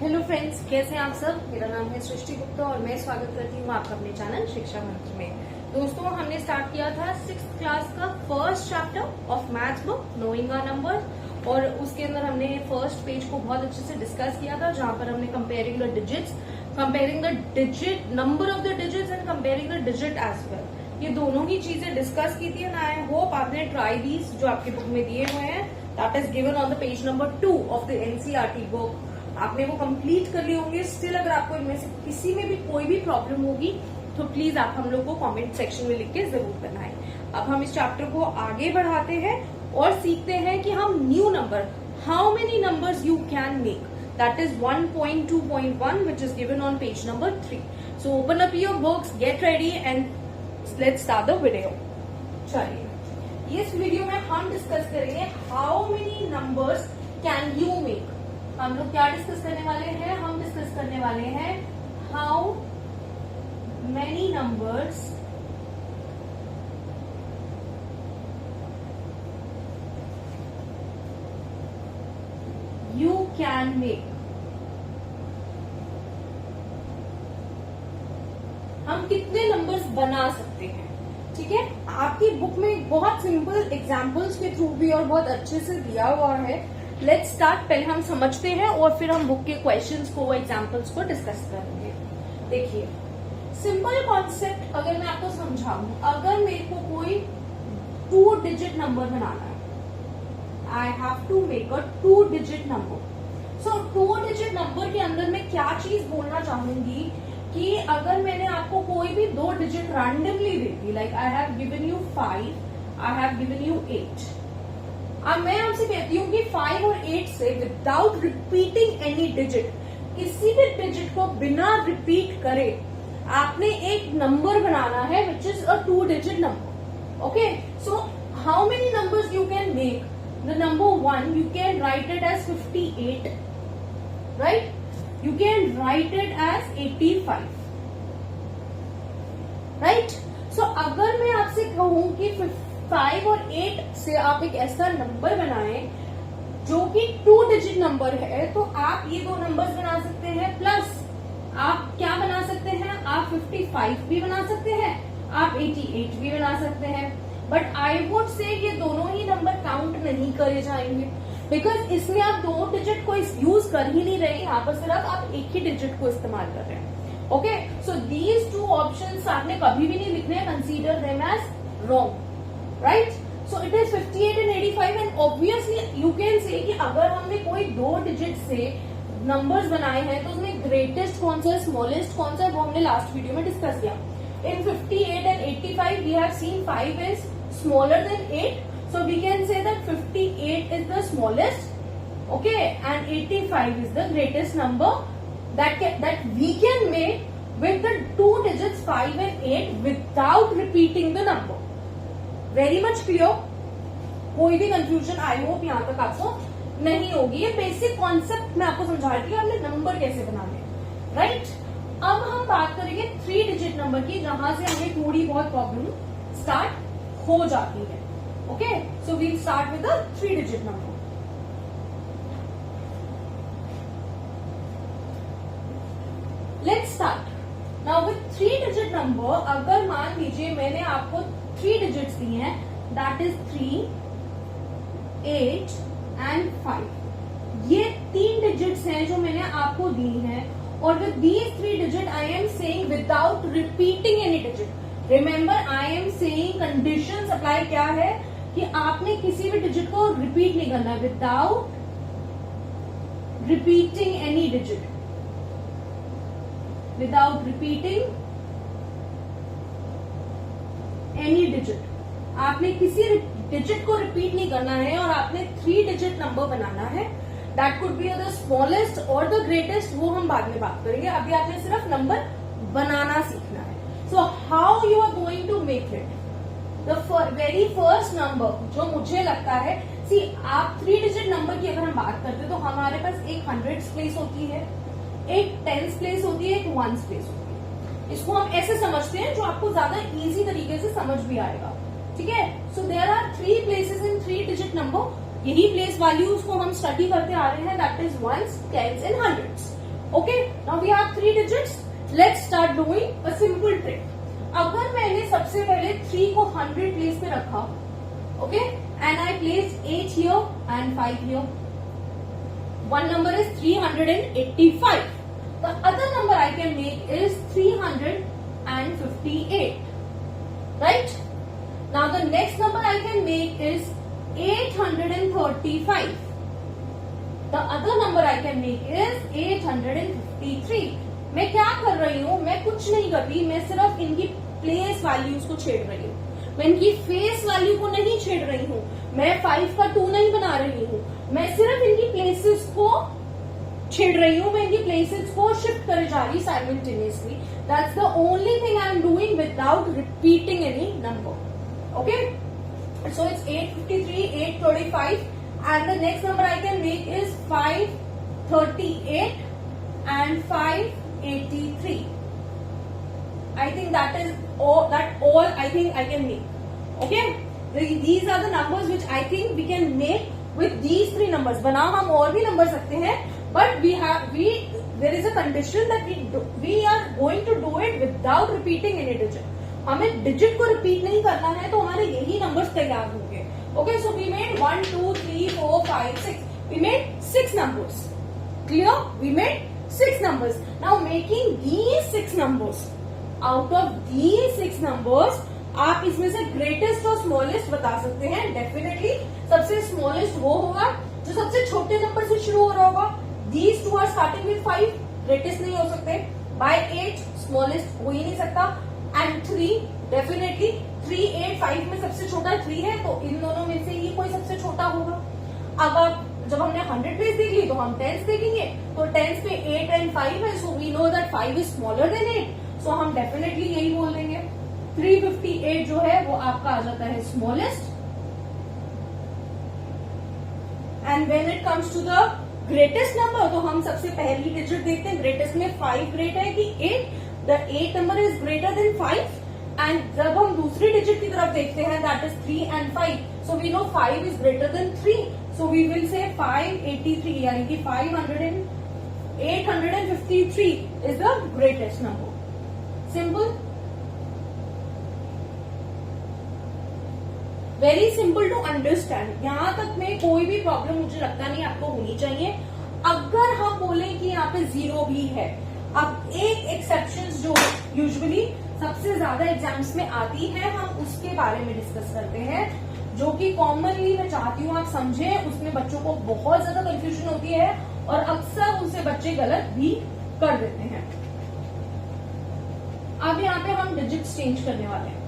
Hello friends, कैसे हैं आप सब। मेरा नाम है सृष्टि गुप्ता और मैं स्वागत करती हूँ आपका अपने चैनल शिक्षा मंत्र में। दोस्तों, हमने स्टार्ट किया था 6th क्लास का first chapter of maths book knowing our numbers और उसके अंदर हमने फर्स्ट पेज को बहुत अच्छे से डिस्कस किया था, जहां पर हमने comparing the digits, comparing the digit number of the digits and comparing the digit as well. ये दोनों ही चीजें डिस्कस की थी एंड आई होप आपने ट्राई दीज जो आपके बुक में दिए हुए हैं, that is given on the page number 2 of the NCERT book. आपने वो कंप्लीट कर लिए होंगे। स्टिल अगर आपको इनमें से किसी में भी कोई भी प्रॉब्लम होगी तो प्लीज आप हम लोग को कमेंट सेक्शन में लिख के जरूर बताएं। अब हम इस चैप्टर को आगे बढ़ाते हैं और सीखते हैं कि हम new number, how many numbers you can make, that is 1.2.1 which is given on page number 3. So open up your books, get ready and let's start the video. चलिए, इस वीडियो में हम डिस्कस करेंगे how many numbers can you make. हम लोग क्या discuss करने वाले हैं? हम डिस्कस करने वाले हैं how many numbers you can make. हम कितने नंबर्स बना सकते हैं, ठीक है। आपकी बुक में बहुत सिंपल एग्जाम्पल्स के थ्रू भी और बहुत अच्छे से दिया हुआ है। Let's start. पहले हम समझते हैं और फिर हम बुक के क्वेश्चंस को, एग्जाम्पल्स को डिस्कस करेंगे। देखिए, सिंपल कॉन्सेप्ट अगर मैं आपको समझाऊं, अगर मेरे को कोई 2 डिजिट नंबर बनाना है, I have to make a 2 digit number. So 2 digit number के अंदर मैं क्या चीज बोलना चाहूंगी कि अगर मैंने आपको कोई भी 2 digit randomly they the, like I have given you 5, I have given you 8। अब मैं आपसे कहती हूँ कि 5 और 8 से विदाउट रिपीटिंग एनी डिजिट, किसी भी डिजिट को बिना रिपीट करे आपने एक नंबर बनाना है which is a 2 digit number. Okay, so how many numbers you can make? The number 1 you can write it as 58, right? You can write it as 85, right? So अगर मैं आपसे कहूं कि 5 और 8 से आप एक ऐसा नंबर बनाएं जो कि 2 डिजिट नंबर है, तो आप ये 2 नंबर्स बना सकते हैं। प्लस आप क्या बना सकते हैं? आप 55 भी बना सकते हैं, आप 88 भी बना सकते हैं। बट आई वुड से ये दोनों ही नंबर काउंट नहीं करे जाएंगे, बिकॉज इसमें आप 2 डिजिट को यूज कर ही नहीं रहे, यहाँ पर सिर्फ आप एक ही डिजिट को इस्तेमाल कर रहे हैं। ओके, सो दीज 2 ऑप्शंस आपने कभी भी नहीं लिखने, consider them as wrong, right? So it is 58 and 85 and obviously you can say कि अगर हमने कोई 2 डिजिट से नंबर्स बनाए हैं तो उसमें ग्रेटेस्ट कौन सा है, स्मॉलेस्ट कौन सा है, वो हमने लास्ट वीडियो में डिस्कस किया। In 58 and 85 we have seen 5 is smaller than 8, so we can say that 58 is the smallest, okay, and 85 is the greatest number that we can make with the 2 digits 5 and 8 without repeating the number. Very much clear? कोई भी confusion I hope यहाँ तक आपको नहीं होगी। ये basic concept मैं आपको समझा रही हूँ, हमने नंबर कैसे बनाने, राइट? अब हम बात करेंगे 3 डिजिट नंबर की, जहां से हमें थोड़ी बहुत प्रॉब्लम स्टार्ट हो जाती है। Okay, so we'll start with the 3 digit number. Let's start now with 3 digit number. अगर मान लीजिए मैंने आपको 3 डिजिट्स दी हैं, दैट इज 3, 8 एंड 5। ये 3 डिजिट्स हैं जो मैंने आपको दी हैं, और with these 3 digit I am saying without repeating any digit. Remember, I am saying condition apply क्या है कि आपने किसी भी डिजिट को रिपीट नहीं करना, without repeating any digit, without repeating any digit. आपने किसी डिजिट को रिपीट नहीं करना है और आपने 3 डिजिट नंबर बनाना है। That could be the smallest और द ग्रेटेस्ट, वो हम बाद में बात करेंगे। अभी आपने सिर्फ नंबर बनाना सीखना है। So how you are going to make it? The very first number जो मुझे लगता है, सी आप 3 डिजिट नंबर की अगर हम बात करते हैं तो हमारे पास एक 100th प्लेस होती है, एक 10th प्लेस होती है, एक 1st प्लेस होती है। इसको हम ऐसे समझते हैं जो आपको ज्यादा इजी तरीके से समझ भी आएगा, ठीक है। So there are 3 places in 3 digit number. यही प्लेस वैल्यूज को हम स्टडी करते आ रहे हैं, that is 1s, 10s and 100s। Okay, now we have 3 digits. Let's start doing a simple trick. अगर मैंने सबसे पहले 3 को 100 प्लेस पे रखा, okay, and I place 8 here and 5 here, one number is 385. The other number I can make is 358. Right? Now the next number I can make is 835. The other number I can make is 853. मैं क्या कर रही हूँ? मैं कुछ नहीं कर रही, मैं सिर्फ इनकी प्लेस वैल्यूज को छेड़ रही हूँ. मैं इनकी फेस वैल्यू को नहीं छेड़ रही हूँ. मैं 5 का 2 नहीं बना रही हूँ. मैं सिर्फ इनकी प्लेसेस को छेड़ रही हूँ. मैं इनकी प्लेसेस को शिफ्ट करे जा रही simultaneously. That's the only thing I am doing without repeating any number. Okay, so it's 853, 835, and the next number I can make is 538 and 583. I think that is all I think I can make. Okay, these are the numbers which I think we can make with these 3 numbers. बना हम और भी number सकते हैं, but there is a condition that we are going to do it without repeating any digit. हमें digit को repeat नहीं करना है, तो हमारे यही नंबर्स तैयार होंगे. Okay, so we made 1, 2, 3, 4, 5, 6. We made 6 numbers. Clear? We made 6 numbers. Now making these 6 numbers. Out of these 6 numbers आप इसमें से ग्रेटेस्ट और स्मॉलेस्ट बता सकते हैं. डेफिनेटली सबसे स्मॉलेस्ट वो होगा जो सबसे छोटे नंबर से शुरू हो रहा होगा. These 2 are starting with 5, greatest नहीं हो सकते. बाय 8 स्मॉलेस्ट हो ही नहीं सकता. एंड 3 डेफिनेटली 3, 8, 5 में सबसे छोटा 3 है, तो इन दोनों में से ये कोई सबसे छोटा होगा. अब आप जब हमने 100 प्लेस देख ली तो हम टेंस देखेंगे. तो टेंस पे 8 एंड 5 है, so we know that 5 is smaller than 8. So हम डेफिनेटली यही बोल देंगे. 358 जो है वो आपका आ जाता है smallest. And when it comes to the greatest number, तो हम सबसे पहली डिजिट देखते हैं. ग्रेटेस्ट में 5 ग्रेट है कि 8. The 8 number is greater than 5. And जब हम दूसरी डिजिट की तरफ देखते हैं, that is 3 and 5. So we know 5 is greater than 3. So we will say 583, यानी कि 853 is the greatest number. Simple, very simple to understand. यहां तक में कोई भी प्रॉब्लम मुझे लगता नहीं आपको होनी चाहिए. अगर हम बोले कि यहाँ पे 0 भी है, अब एक एक्सेप्शन जो यूजुअली सबसे ज्यादा एग्जाम्स में आती है, हम उसके बारे में डिस्कस करते हैं, जो कि कॉमनली मैं चाहती हूँ आप समझे. उसमें बच्चों को बहुत ज्यादा कंफ्यूजन होती है और अक्सर उनसे बच्चे गलत भी कर देते हैं. अब यहाँ पे हम डिजिट्स चेंज करने वाले हैं,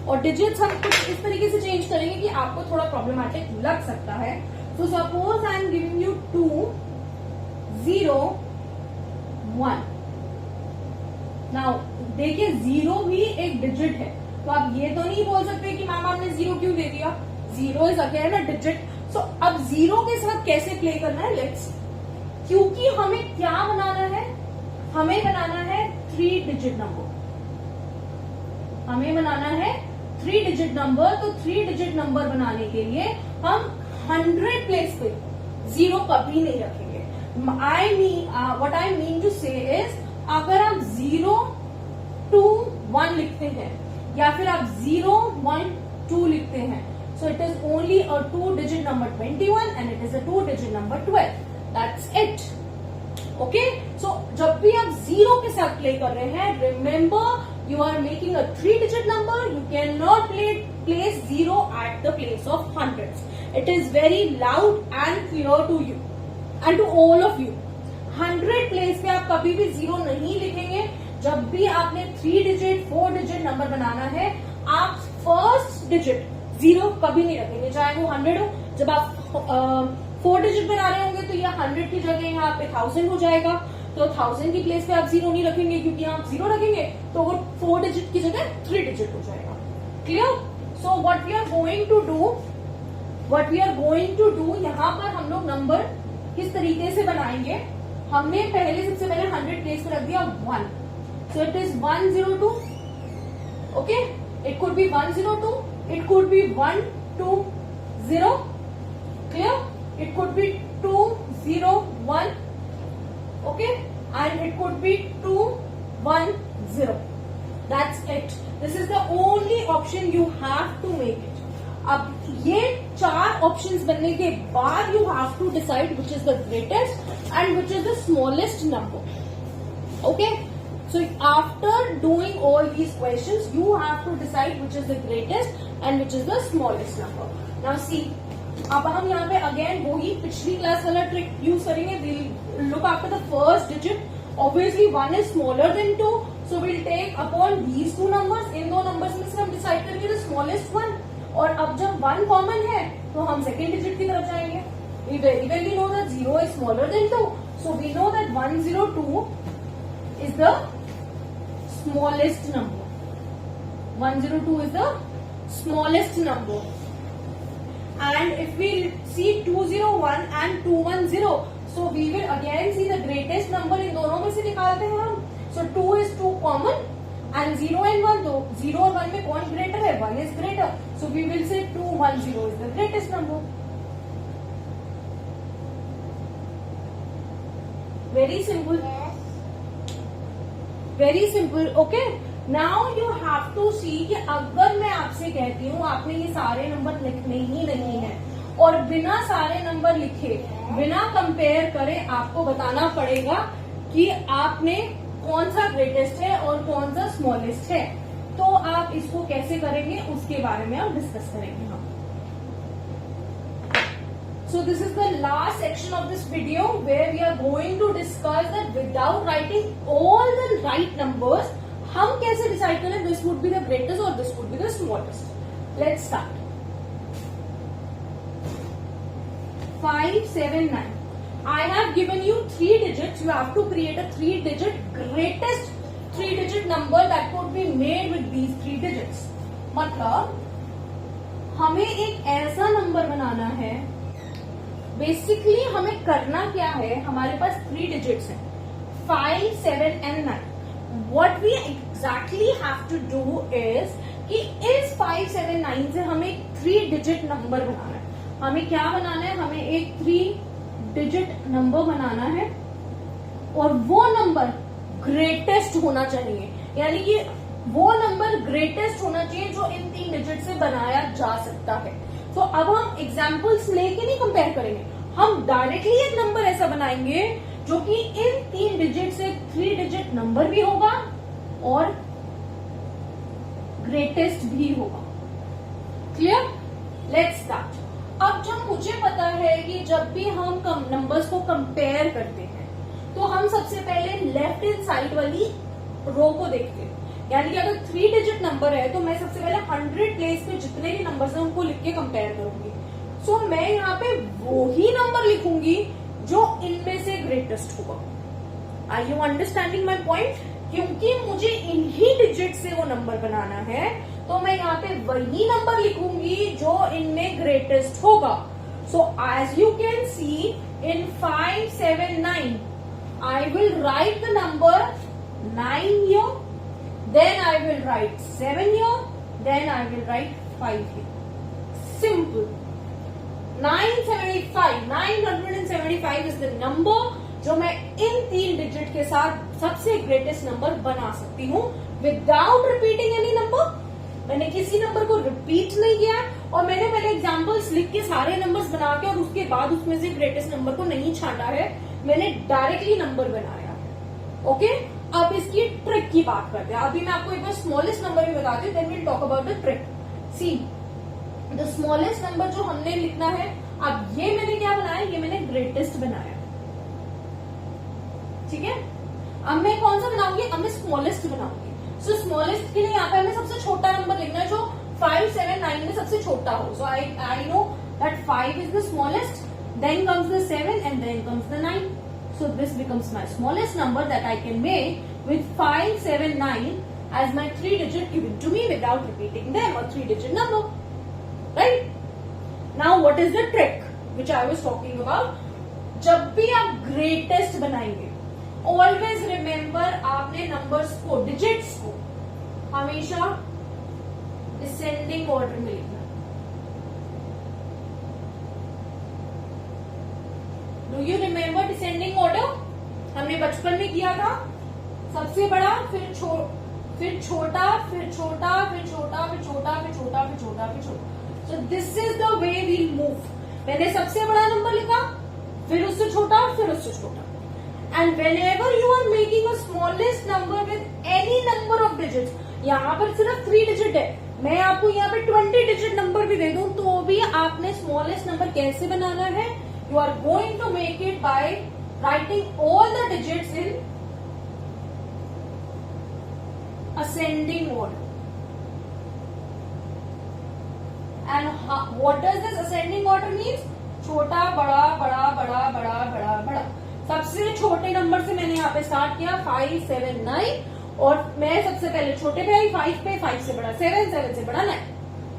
और डिजिट्स हम कुछ इस तरीके से चेंज करेंगे कि आपको थोड़ा प्रॉब्लमैटिक लग सकता है. So suppose I am giving you 2, 0, 1. Now देखिए 0 भी एक डिजिट है, तो आप ये तो नहीं बोल सकते कि मैम आपने 0 क्यों दे दिया. 0 इज अगेन अ डिजिट. सो अब 0 के साथ कैसे प्ले करना है, लेट्स. क्योंकि हमें क्या बनाना है, हमें बनाना है 3 डिजिट नंबर. हमें बनाना है 3 डिजिट नंबर. तो 3 डिजिट नंबर बनाने के लिए हम 100 प्लेस पे 0 कभी नहीं रखेंगे. व्हाट आई मीन टू से इज, अगर आप 0, 2, 1 लिखते हैं, या फिर आप 0, 1, 2 लिखते हैं, so it is only a 2 digit number 21 and it is a 2 digit number 12. That's it. Okay, so जब भी आप 0 के साथ प्ले कर रहे हैं, remember you are making a 3 digit number. You cannot place 0 at the place of hundreds. It is very loud and clear to you and to all of you. 100 place पे आप कभी भी 0 नहीं लिखेंगे. जब भी आपने 3 डिजिट 4 डिजिट नंबर बनाना है, आप फर्स्ट डिजिट 0 कभी नहीं रखेंगे, चाहे वो 100 हो. जब आप 4 डिजिट बना रहे होंगे तो ये 100 की जगह यहाँ पे 1000 हो जाएगा. तो 1000 की प्लेस पे आप 0 नहीं रखेंगे, क्योंकि आप 0 रखेंगे तो वो 4 डिजिट की जगह 3 डिजिट हो जाएगा. Clear? So what we are going to do, यहाँ पर हम लोग नंबर किस तरीके से बनाएंगे. हमने सबसे पहले 100 प्लेस पे रख दिया 1. सो it is 102. Okay, it could be 102, it could be 120. Clear? It could be 201. okay, and it could be 2 1 0. That's it. This is the only option you have to make it. अब ये 4 options बनने के बाद you have to decide which is the greatest and which is the smallest number. Okay, so after doing all these questions you have to decide which is the greatest and which is the smallest number. Now see, अब हम यहाँ पे again वही पिछली class वाला trick use करेंगे. We'll look after the first digit. Obviously 1 is smaller than 2, so we'll take upon these two numbers. इन दो numbers में से हम डिसाइड करेंगे the smallest one. और अब जब 1 कॉमन है तो हम सेकेंड डिजिट की तरफ जाएंगे. We very well know that 0 is smaller than 2, so we know that 102 is the smallest number. 102 is the smallest number. And if we see 201 and 210, so we will again see the greatest number. इन दोनों में से निकालते हैं हम. So 2 is 2 common and 0 and 1, तो 0 और 1 में कौन greater है? 1 is greater. So we will say 210 is the greatest number. Very simple. Very simple. Okay. Now you have to see कि अगर मैं आपसे कहती हूँ आपने ये सारे नंबर लिखने ही नहीं है और बिना सारे नंबर लिखे बिना कंपेयर करे आपको बताना पड़ेगा कि आपने कौन सा ग्रेटेस्ट है और कौन सा स्मॉलेस्ट है, तो आप इसको कैसे करेंगे उसके बारे में आप डिस्कस करेंगे हम. So this is the last section of this video where we are going to discuss that without writing all the right numbers, हम कैसे डिसाइड करें this would be the greatest और this would be the smallest. Let's start. 5 7 9. I have given you 3 digits. You have to create a 3-digit greatest 3-digit number that could be made with these 3 digits. मतलब हमें एक ऐसा number बनाना है. Basically हमें करना क्या है, हमारे पास 3 डिजिट्स हैं 5 7 and 9. What we exactly have to do is कि इस 5 7 9 से हमें एक 3-digit नंबर बनाना है. हमें क्या बनाना है, हमें एक 3-digit नंबर बनाना है और वो नंबर ग्रेटेस्ट होना चाहिए. यानी कि वो नंबर ग्रेटेस्ट होना चाहिए जो इन 3 डिजिट से बनाया जा सकता है. तो अब हम एग्जाम्पल्स लेके नहीं कंपेयर करेंगे, हम डायरेक्टली एक नंबर ऐसा बनाएंगे जो कि इन 3 डिजिट से 3-digit नंबर भी होगा और ग्रेटेस्ट भी होगा. क्लियर? Let's start. अब जब मुझे पता है कि जब भी हम नंबर्स को कंपेयर करते हैं तो हम सबसे पहले लेफ्ट हैंड साइड वाली रो को देखते हैं. यानी कि अगर 3-digit नंबर है तो मैं सबसे पहले 100 प्लेस पे जितने भी नंबर्स हैं उनको लिख के कंपेयर करूंगी. सो मैं यहाँ पे वो ही नंबर लिखूंगी जो इनमें से ग्रेटेस्ट होगा. Are you understanding my point? क्योंकि मुझे इन्हीं डिजिट से वो नंबर बनाना है तो मैं यहाँ पे वही नंबर लिखूंगी जो इनमें ग्रेटेस्ट होगा. So as you can see in 5 7 9 I will write the number 9 here. Then I will write 7 here. Then I will write 5 here. Simple. 975. 975 is the number जो मैं इन 3 डिजिट के साथ सबसे ग्रेटेस्ट नंबर बना सकती हूँ विदाउट रिपीटिंग एनी नंबर. मैंने किसी नंबर को रिपीट नहीं किया और मैंने पहले एग्जाम्पल्स लिख के सारे नंबर्स बना के और उसके बाद उसमें से ग्रेटेस्ट नंबर को नहीं छांटा है. मैंने डायरेक्टली नंबर बनाया है. ओके. अब इसकी ट्रिक की बात करते हैं. अभी मैं आपको एक बार स्मॉलेस्ट नंबर भी बताती हूँ, then will talk about the trick. See the smallest number जो हमने लिखना है, अब ये मैंने क्या बनाया, ये मैंने ग्रेटेस्ट बनाया. ठीक है. अब मैं कौन सा बनाऊंगी, अब मैं स्मॉलेस्ट बनाऊंगी. सो स्मॉलेस्ट के लिए यहाँ पे हमें सबसे छोटा नंबर लिखना है जो 5 7 9 में सबसे छोटा हो. So I know that 5 is the smallest, then comes the 7 and then comes the 9. So this becomes my smallest number that I can make with 5 7 9 as my 3-digit given to me without repeating them, or 3-digit number. Right? Now what is the trick which I was talking about? जब भी आप greatest बनाएंगे always remember आपने numbers को, digits को हमेशा descending order में लिखना. Do you remember descending order? हमने बचपन में किया था, सबसे बड़ा, फिर छोटा, फिर छोटा, फिर छोटा, फिर छोटा, फिर छोटा, फिर छोटा, फिर छोटा, फिर छोटा। So this is the way we move. मैंने सबसे बड़ा नंबर लिखा, फिर उससे छोटा, फिर उससे छोटा। And whenever you are making a smallest number with any number of digits, यहाँ पर सिर्फ 3 डिजिट है, मैं आपको यहाँ पे 20 डिजिट नंबर भी दे दूं तो भी आपने स्मॉलेस्ट नंबर कैसे बनाना है? You are going to make it by writing all the digits in ascending order. And what does this ascending order means? छोटा बड़ा बड़ा बड़ा बड़ा बड़ा बड़ा। सबसे छोटे नंबर से मैंने यहाँ पे स्टार्ट किया 5, 7, 9 और मैं सबसे पहले छोटे पे आई 5 पे, 5 से बड़ा 7, 7 से बड़ा 9।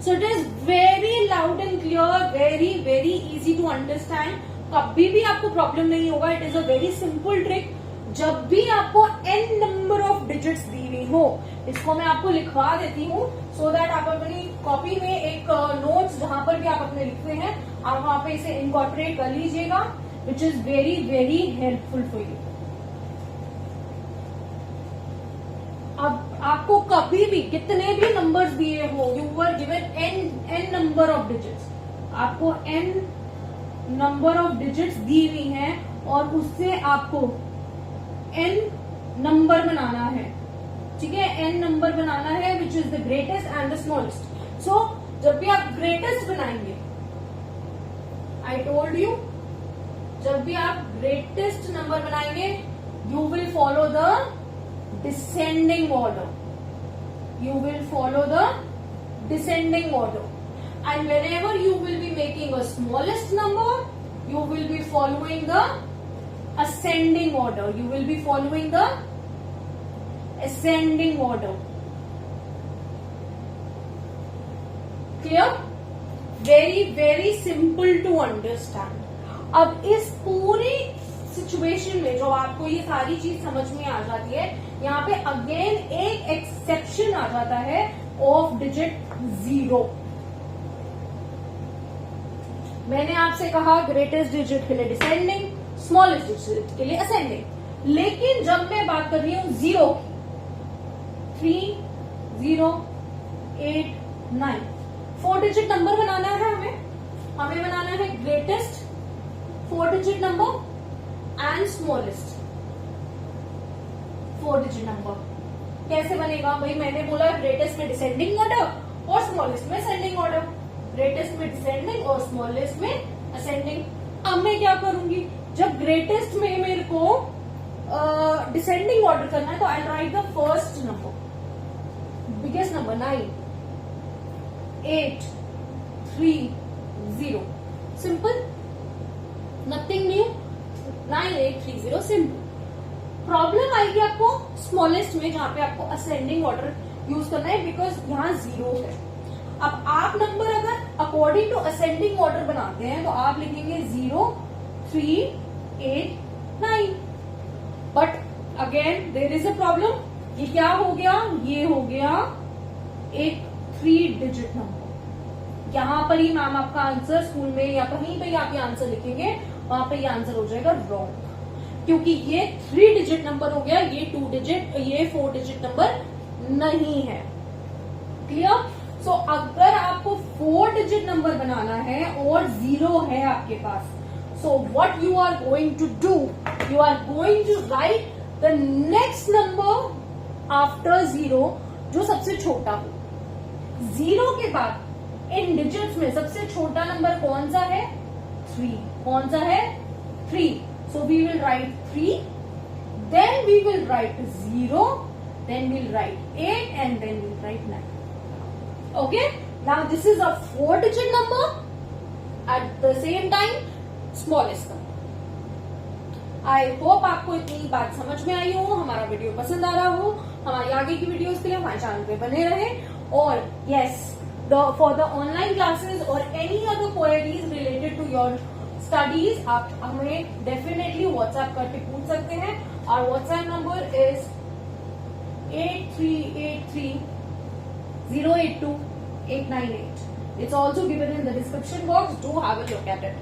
So it is very loud and clear, very very easy to understand. कभी भी आपको प्रॉब्लम नहीं होगा। It is a very simple trick. जब भी आपको n नंबर ऑफ डिजिट्स दी हुई हो, इसको मैं आपको लिखवा देती हूँ सो दैट आप अपनी कॉपी में एक नोट्स जहां पर भी आप अपने लिखते हैं आप वहां पे इसे इनकॉर्पोरेट कर लीजिएगा, which is very very helpful for you. अब आपको कभी भी कितने भी नंबर्स दिए हो, you were given n number of digits, आपको n नंबर ऑफ डिजिट्स दी हुई हैं और उससे आपको n नंबर बनाना है, ठीक है, n नंबर बनाना है which is the greatest and the smallest. So जब भी आप ग्रेटेस्ट बनाएंगे, आई टोल्ड यू, जब भी आप ग्रेटेस्ट नंबर बनाएंगे you will follow the descending order, you will follow the descending order, and whenever you will be making a smallest number you will be following the ascending order, you will be following the ascending order. Clear? Very very simple to understand. अब इस पूरी situation में जो आपको ये सारी चीज समझ में आ जाती है, यहाँ पे अगेन एक एक्सेप्शन आ जाता है ऑफ डिजिट 0। मैंने आपसे कहा ग्रेटेस्ट डिजिट के लिए डिसेंडिंग, स्मॉलेस्ट डिजिट के लिए असेंडिंग, लेकिन जब मैं बात कर रही हूं 0 की, 3, 0, 8, 9, 4 डिजिट नंबर बनाना है हमें बनाना है greatest 4 digit number and smallest 4 digit number. कैसे बनेगा भाई? मैंने बोला ग्रेटेस्ट में डिसेंडिंग ऑर्डर और स्मॉलेस्ट में असेंडिंग ऑर्डर, ग्रेटेस्ट में डिसेंडिंग और स्मॉलेस्ट में असेंडिंग। अब मैं क्या करूंगी, जब ग्रेटेस्ट में मेरे को डिसेंडिंग ऑर्डर करना है तो I write the first number, biggest number 9, 8, 3, 0, simple, nothing new, 9, 8, 3, 0, simple. Problem आएगी आपको स्मॉलेस्ट में जहां पे आपको असेंडिंग ऑर्डर यूज करना है, बिकॉज यहाँ 0 है। अब आप नंबर अगर अकॉर्डिंग टू असेंडिंग ऑर्डर बनाते हैं तो आप लिखेंगे 0, 3, 8, 9, but again there is a problem. ये क्या हो गया? ये हो गया एक 3 डिजिट नंबर। यहां पर ही मैम आपका आंसर स्कूल में या कहीं पे आप ये आंसर लिखेंगे, वहां पे ये आंसर हो जाएगा रॉन्ग, क्योंकि ये 3 डिजिट नंबर हो गया, ये 2 डिजिट, ये 4 डिजिट नंबर नहीं है। क्लियर? सो अगर आपको 4 डिजिट नंबर बनाना है और 0 है आपके पास, so what you are going to do, you are going to write the next number after 0 जो सबसे छोटा हो। 0 के बाद इन डिजिट्स में सबसे छोटा नंबर कौन सा है? 3। कौन सा है? 3। So we will write 3, then we will write 0, then we'll write 8, and then we'll write 9. Okay? Now this is a 4-digit number, at the same time smallest number. I hope आपको इतनी बात समझ में आई हो, हमारा वीडियो पसंद आ रहा हो, हमारी आगे की वीडियोस के लिए हमारे चैनल पे बने रहे, और yes, for the online classes or any other queries related to your studies आप हमें डेफिनेटली व्हाट्सएप करके पूछ सकते हैं। और WhatsApp number is 8383082898। It's also given in the description box, do have a look at it.